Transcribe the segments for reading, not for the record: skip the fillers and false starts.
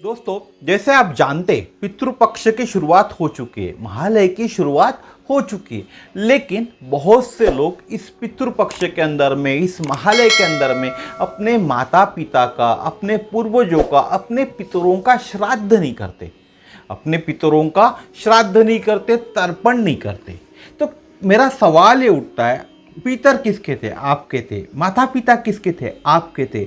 दोस्तों, जैसे आप जानते पितृपक्ष की शुरुआत हो चुकी है, महालय की शुरुआत हो चुकी है, लेकिन बहुत से लोग इस पितृपक्ष के अंदर में, इस महालय के अंदर में अपने माता पिता का, अपने पूर्वजों का, अपने पितरों का श्राद्ध नहीं करते, अपने पितरों का श्राद्ध नहीं करते, तर्पण नहीं करते। तो मेरा सवाल ये उठता है, पितर किसके थे? आपके थे। माता पिता किसके थे? आपके थे।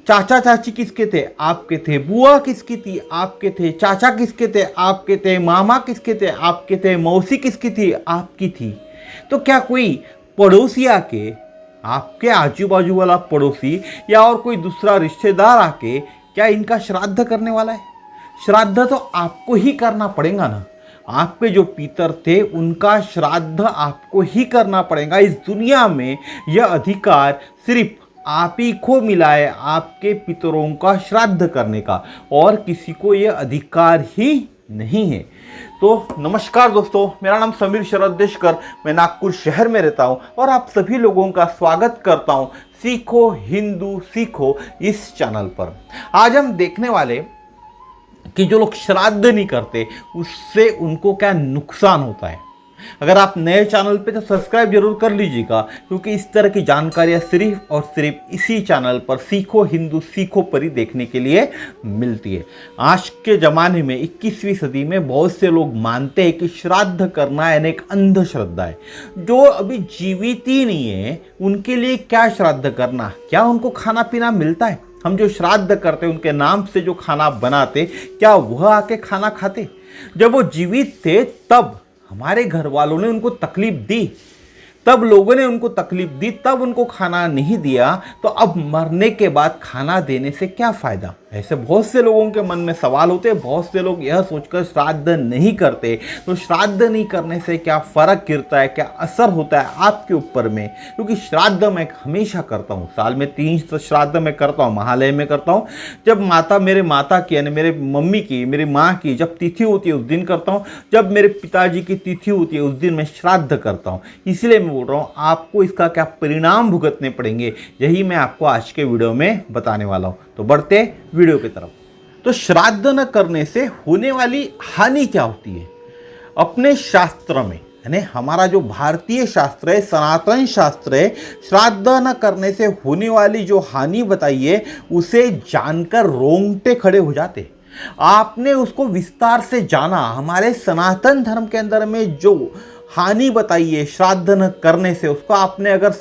चाचा चाची किसके थे? आपके थे। बुआ किसकी थी? आपके थे। चाचा किसके थे? आपके थे। मामा किसके थे? आपके थे। मौसी किसकी थी? आपकी थी। तो क्या कोई पड़ोसी आके, आपके आजू बाजू वाला पड़ोसी या और कोई दूसरा रिश्तेदार आके क्या इनका श्राद्ध करने वाला है? श्राद्ध तो आपको ही करना पड़ेगा ना। आपके जो पितर थे उनका श्राद्ध आपको ही करना पड़ेगा। इस दुनिया में यह अधिकार सिर्फ आप ही को मिला है, आपके पितरों का श्राद्ध करने का, और किसी को यह अधिकार ही नहीं है। तो नमस्कार दोस्तों, मेरा नाम समीर शरद देशकर, मैं नागपुर शहर में रहता हूं और आप सभी लोगों का स्वागत करता हूं सीखो हिंदू सीखो इस चैनल पर। आज हम देखने वाले कि जो लोग श्राद्ध नहीं करते उससे उनको क्या नुकसान होता है। अगर आप नए चैनल पे तो सब्सक्राइब जरूर कर लीजिएगा, क्योंकि इस तरह की जानकारियाँ सिर्फ और सिर्फ इसी चैनल पर सीखो हिंदू सीखो पर ही देखने के लिए मिलती है। आज के ज़माने में 21वीं सदी में बहुत से लोग मानते हैं कि श्राद्ध करना यानी एक अंधश्रद्धा है। जो अभी जीवित ही नहीं है उनके लिए क्या श्राद्ध करना? क्या उनको खाना पीना मिलता है? हम जो श्राद्ध करते उनके नाम से जो खाना बनाते, क्या वह आके खाना खाते? जब वो जीवित थे तब हमारे घर वालों ने उनको तकलीफ दी, तब लोगों ने उनको तकलीफ दी, तब उनको खाना नहीं दिया, तो अब मरने के बाद खाना देने से क्या फ़ायदा? ऐसे बहुत से लोगों के मन में सवाल होते हैं। बहुत से लोग यह सोचकर श्राद्ध नहीं करते। तो श्राद्ध नहीं करने से क्या फ़र्क गिरता है, क्या असर होता है आपके ऊपर में? क्योंकि श्राद्ध मैं हमेशा करता हूँ, साल में 3 श्राद्ध मैं करता हूँ, महालय में करता हूँ। जब मेरे माता की यानी मेरे मम्मी की, मेरी माँ की जब तिथि होती है उस दिन करता हूँ, जब मेरे पिताजी की तिथि होती है उस दिन मैं श्राद्ध करता हूँ। इसलिए मैं बोल रहा हूँ आपको इसका क्या परिणाम भुगतने पड़ेंगे, यही मैं आपको आज के वीडियो में बताने वाला हूँ। तो बढ़ते वीडियो की तरफ। तो श्राद्ध न करने से होने वाली हानि क्या होती है? अपने शास्त्र में, यानी हमारा जो भारतीय शास्त्र है, सनातन शास्त्र है, श्राद्ध न करने से होने वाली जो हानि बताई है उसे जानकर रोंगटे खड़े हो जाते। आपने उसको विस्तार से जाना। हमारे सनातन धर्म के अंदर में जो हानि बताई है श्राद्ध न करने से, उसको आपने अगर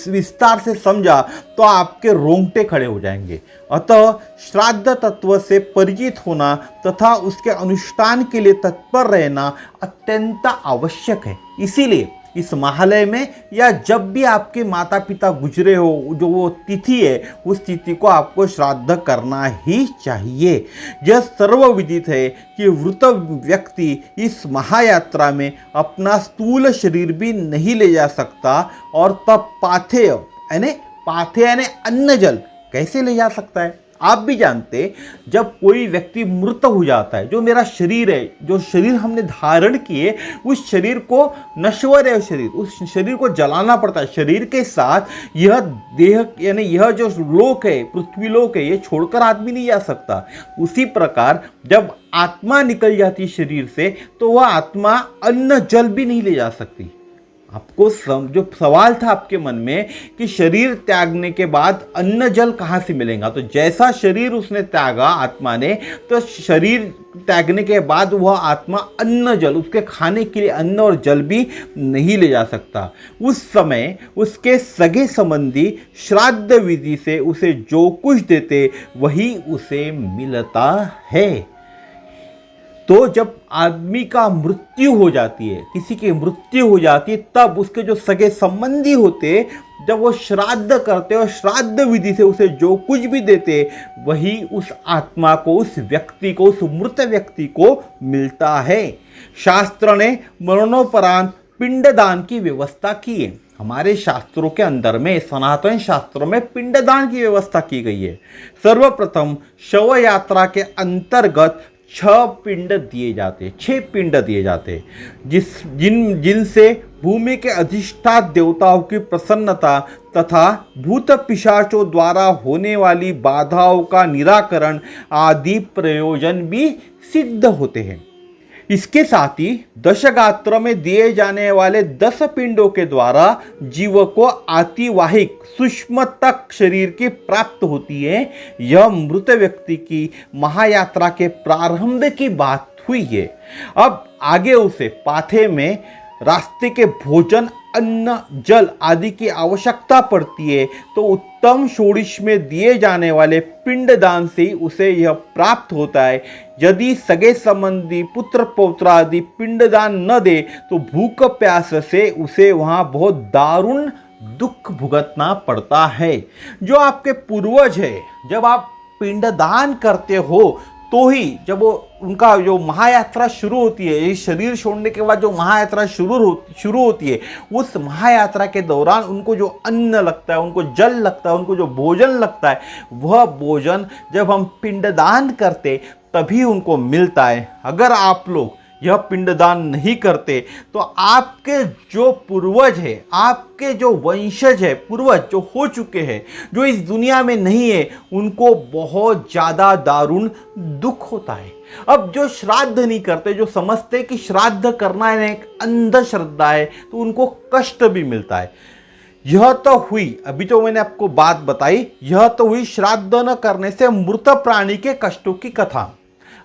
विस्तार से समझा तो आपके रोंगटे खड़े हो जाएंगे। अतः श्राद्ध तत्व से परिचित होना तथा उसके अनुष्ठान के लिए तत्पर रहना अत्यंत आवश्यक है। इसीलिए इस महालय में या जब भी आपके माता पिता गुजरे हो, जो वो तिथि है, उस तिथि को आपको श्राद्ध करना ही चाहिए। यह सर्वविदित है कि वृत व्यक्ति इस महायात्रा में अपना स्थूल शरीर भी नहीं ले जा सकता, और तब पाथेय यानी अन्न जल कैसे ले जा सकता है? आप भी जानते, जब कोई व्यक्ति मृत हो जाता है, जो मेरा शरीर है, जो शरीर हमने धारण किए, उस शरीर को नश्वर है, शरीर, उस शरीर को जलाना पड़ता है। शरीर के साथ यह देह यानी यह जो लोक है, पृथ्वी लोक है, ये छोड़कर आदमी नहीं जा सकता। उसी प्रकार जब आत्मा निकल जाती है शरीर से, तो वह आत्मा अन्न जल भी नहीं ले जा सकती। आपको जो सवाल था आपके मन में कि शरीर त्यागने के बाद अन्न जल कहाँ से मिलेगा, तो जैसा शरीर उसने त्यागा आत्मा ने, तो शरीर त्यागने के बाद वह आत्मा अन्न जल, उसके खाने के लिए अन्न और जल भी नहीं ले जा सकता। उस समय उसके सगे संबंधी श्राद्ध विधि से उसे जो कुछ देते वही उसे मिलता है। तो जब आदमी का मृत्यु हो जाती है, किसी की मृत्यु हो जाती है, तब उसके जो सगे संबंधी होते, जब वो श्राद्ध करते और श्राद्ध विधि से उसे जो कुछ भी देते वही उस आत्मा को, उस व्यक्ति को, उस मृत व्यक्ति को मिलता है। शास्त्र ने मरणोपरांत पिंडदान की व्यवस्था की है। हमारे शास्त्रों के अंदर में, सनातन शास्त्रों में पिंडदान की व्यवस्था की गई है। सर्वप्रथम शव यात्रा के अंतर्गत 6 पिंड दिए जाते, 6 पिंड दिए जाते, जिनसे भूमि के अधिष्ठात देवताओं की प्रसन्नता तथा भूत पिशाचों द्वारा होने वाली बाधाओं का निराकरण आदि प्रयोजन भी सिद्ध होते हैं। इसके साथ ही दशगात्र में दिए जाने वाले 10 पिंडों के द्वारा जीव को आतिवाहिक सूक्ष्म तक शरीर की प्राप्त होती है। यह मृत व्यक्ति की महायात्रा के प्रारंभ की बात हुई है। अब आगे उसे पाथे में रास्ते के भोजन, अन्न, जल आदि की आवश्यकता पड़ती है, तो उत्तम षोडश में दिए जाने वाले पिंडदान से ही उसे यह प्राप्त होता है। यदि सगे संबंधी, पुत्र पौत्र आदि पिंडदान न दे तो भूख प्यास से उसे वहाँ बहुत दारुण दुख भुगतना पड़ता है। जो आपके पूर्वज है, जब आप पिंडदान करते हो तो ही जब वो उनका जो महायात्रा शुरू होती है, ये शरीर छोड़ने के बाद जो महायात्रा शुरू होती है, उस महायात्रा के दौरान उनको जो अन्न लगता है, उनको जल लगता है, उनको जो भोजन लगता है, वह भोजन जब हम पिंडदान करते तभी उनको मिलता है। अगर आप लोग यह पिंडदान नहीं करते तो आपके जो पूर्वज है, आपके जो वंशज है, पूर्वज जो हो चुके हैं, जो इस दुनिया में नहीं है, उनको बहुत ज़्यादा दारुण दुख होता है। अब जो श्राद्ध नहीं करते, जो समझते कि श्राद्ध करना एक अंधश्रद्धा है, तो उनको कष्ट भी मिलता है। यह तो हुई, अभी तो मैंने आपको बात बताई, यह तो हुई श्राद्ध न करने से मृत प्राणी के कष्टों की कथा।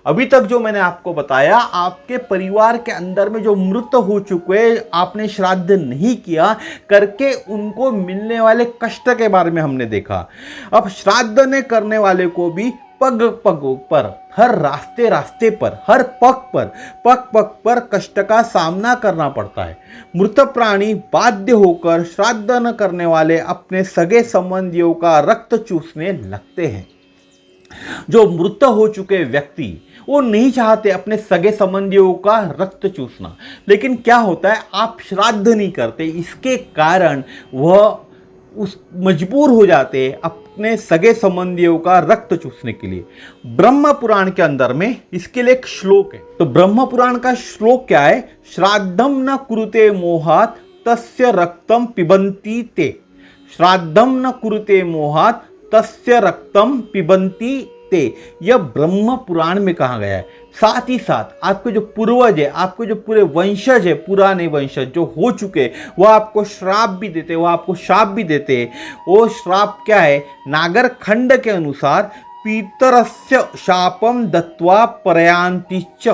अभी तक जो मैंने आपको बताया, आपके परिवार के अंदर में जो मृत हो चुके, आपने श्राद्ध नहीं किया करके उनको मिलने वाले कष्ट के बारे में हमने देखा। अब श्राद्ध ने करने वाले को भी पग पग पर, हर रास्ते रास्ते पर, हर पग पर कष्ट का सामना करना पड़ता है। मृत प्राणी बाध्य होकर श्राद्ध न करने वाले अपने सगे संबंधियों का रक्त चूसने लगते हैं। जो मृत हो चुके व्यक्ति, वो नहीं चाहते अपने सगे संबंधियों का रक्त चूसना, लेकिन क्या होता है, आप श्राद्ध नहीं करते, इसके कारण वह मजबूर हो जाते अपने सगे संबंधियों का रक्त चूसने के लिए। ब्रह्म पुराण के अंदर में इसके लिए एक श्लोक है। तो ब्रह्म पुराण का श्लोक क्या है? श्राद्धम न कुरुते मोहात तस्य रक्तम पिबंती ते। श्राद्धम न कुरुते मोहात तस्य रक्तम पिबंती ते, यह ब्रह्म पुराण में कहा गया है। साथ ही साथ आपके जो पूर्वज है, आपके जो पूरे वंशज है, पुराने वंशज जो हो चुके, वह आपको श्राप भी देते, वह आपको शाप भी देते। वो श्राप क्या है? नागर खंड के अनुसार पितरस्य शापम दत्वा प्रयान्तिच,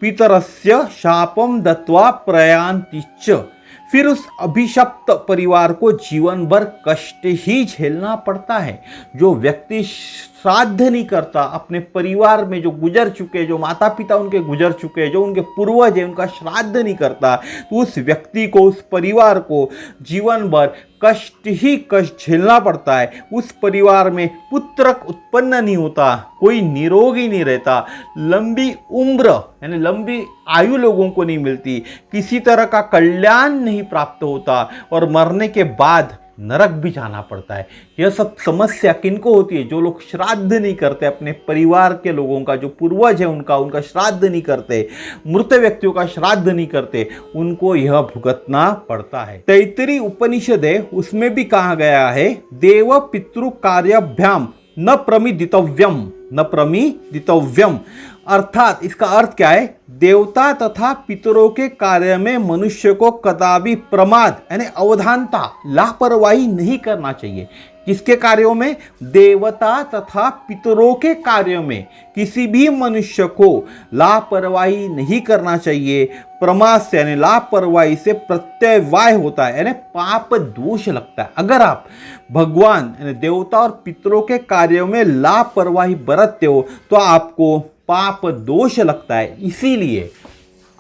पितरस्य शापम दत्वा प्रयान्तिच। फिर उस अभिशप्त परिवार को जीवन भर कष्ट ही झेलना पड़ता है। जो व्यक्ति श्राद्ध नहीं करता, अपने परिवार में जो गुजर चुके, जो माता पिता उनके गुजर चुके, जो उनके पूर्वज है, उनका श्राद्ध नहीं करता, तो उस व्यक्ति को, उस परिवार को जीवन भर कष्ट ही कष्ट झेलना पड़ता है। उस परिवार में पुत्र उत्पन्न नहीं होता, कोई निरोगी नहीं रहता, लंबी उम्र यानी लंबी आयु लोगों को नहीं मिलती, किसी तरह का कल्याण नहीं प्राप्त होता और मरने के बाद नरक भी जाना पड़ता है। यह सब समस्या किनको होती है? जो लोग श्राद्ध नहीं करते, अपने परिवार के लोगों का, जो पूर्वज है उनका श्राद्ध नहीं करते, मृत व्यक्तियों का श्राद्ध नहीं करते, उनको यह भुगतना पड़ता है। तैत्तिरीय उपनिषद है, उसमें भी कहा गया है, देव पितृ कार्यभ्याम न प्रमिदितव्यम, न प्रमिदितव्यम। अर्थात इसका अर्थ क्या है? देवता तथा पितरों के कार्य में मनुष्य को कदापि प्रमाद यानी अवधानता, लापरवाही नहीं करना चाहिए। किसके कार्यों में? देवता तथा पितरों के कार्यों में किसी भी मनुष्य को लापरवाही नहीं करना चाहिए। प्रमाद से यानी लापरवाही से प्रत्यवाय होता है, यानी पाप दोष लगता है। अगर आप भगवान यानी देवता और पितरों के कार्यों में लापरवाही बरतते हो तो आपको पाप दोष लगता है। इसीलिए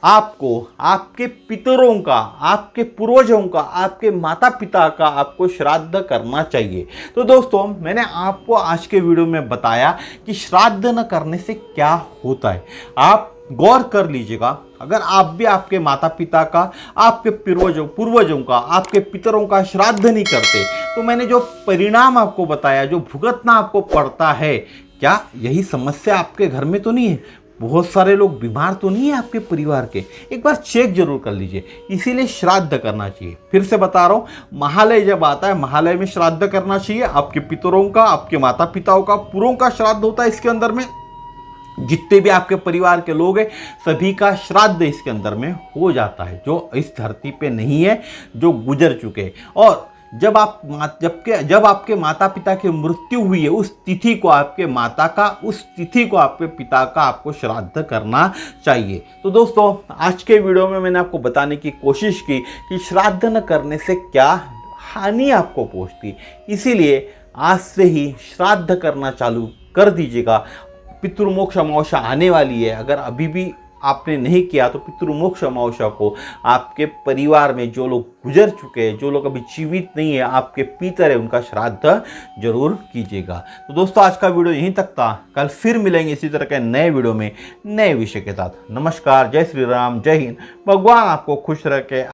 आपको आपके पितरों का, आपके पूर्वजों का, आपके माता पिता का आपको श्राद्ध करना चाहिए। तो दोस्तों, मैंने आपको आज के वीडियो में बताया कि श्राद्ध न करने से क्या होता है। आप गौर कर लीजिएगा, अगर आप भी आपके माता पिता का, आपके पूर्वजों का, आपके पितरों का श्राद्ध नहीं करते, तो मैंने जो परिणाम आपको बताया, जो भुगतना आपको पड़ता है, क्या यही समस्या आपके घर में तो नहीं है? बहुत सारे लोग बीमार तो नहीं है आपके परिवार के, एक बार चेक जरूर कर लीजिए। इसीलिए श्राद्ध करना चाहिए। फिर से बता रहा हूँ, महालय जब आता है, महालय में श्राद्ध करना चाहिए। आपके पितरों का, आपके माता पिताओं का, पुरों का श्राद्ध होता है इसके अंदर में। जितने भी आपके परिवार के लोग हैं सभी का श्राद्ध इसके अंदर में हो जाता है, जो इस धरती पे नहीं है, जो गुजर चुके हैं। और जब आपके माता पिता की मृत्यु हुई है, उस तिथि को आपके माता का, उस तिथि को आपके पिता का आपको श्राद्ध करना चाहिए। तो दोस्तों, आज के वीडियो में मैंने आपको बताने की कोशिश की कि श्राद्ध न करने से क्या हानि आपको पहुंचती। इसीलिए आज से ही श्राद्ध करना चालू कर दीजिएगा। पितृमोक्ष अमावस्या आने वाली है, अगर अभी भी आपने नहीं किया तो पितृमोक्ष अमावस्या को आपके परिवार में जो लोग गुजर चुके हैं, जो लोग अभी जीवित नहीं है, आपके पितर है, उनका श्राद्ध जरूर कीजिएगा। तो दोस्तों, आज का वीडियो यहीं तक था। कल फिर मिलेंगे इसी तरह के नए वीडियो में नए विषय के साथ। नमस्कार, जय श्री राम, जय हिंद। भगवान आपको खुश रखे।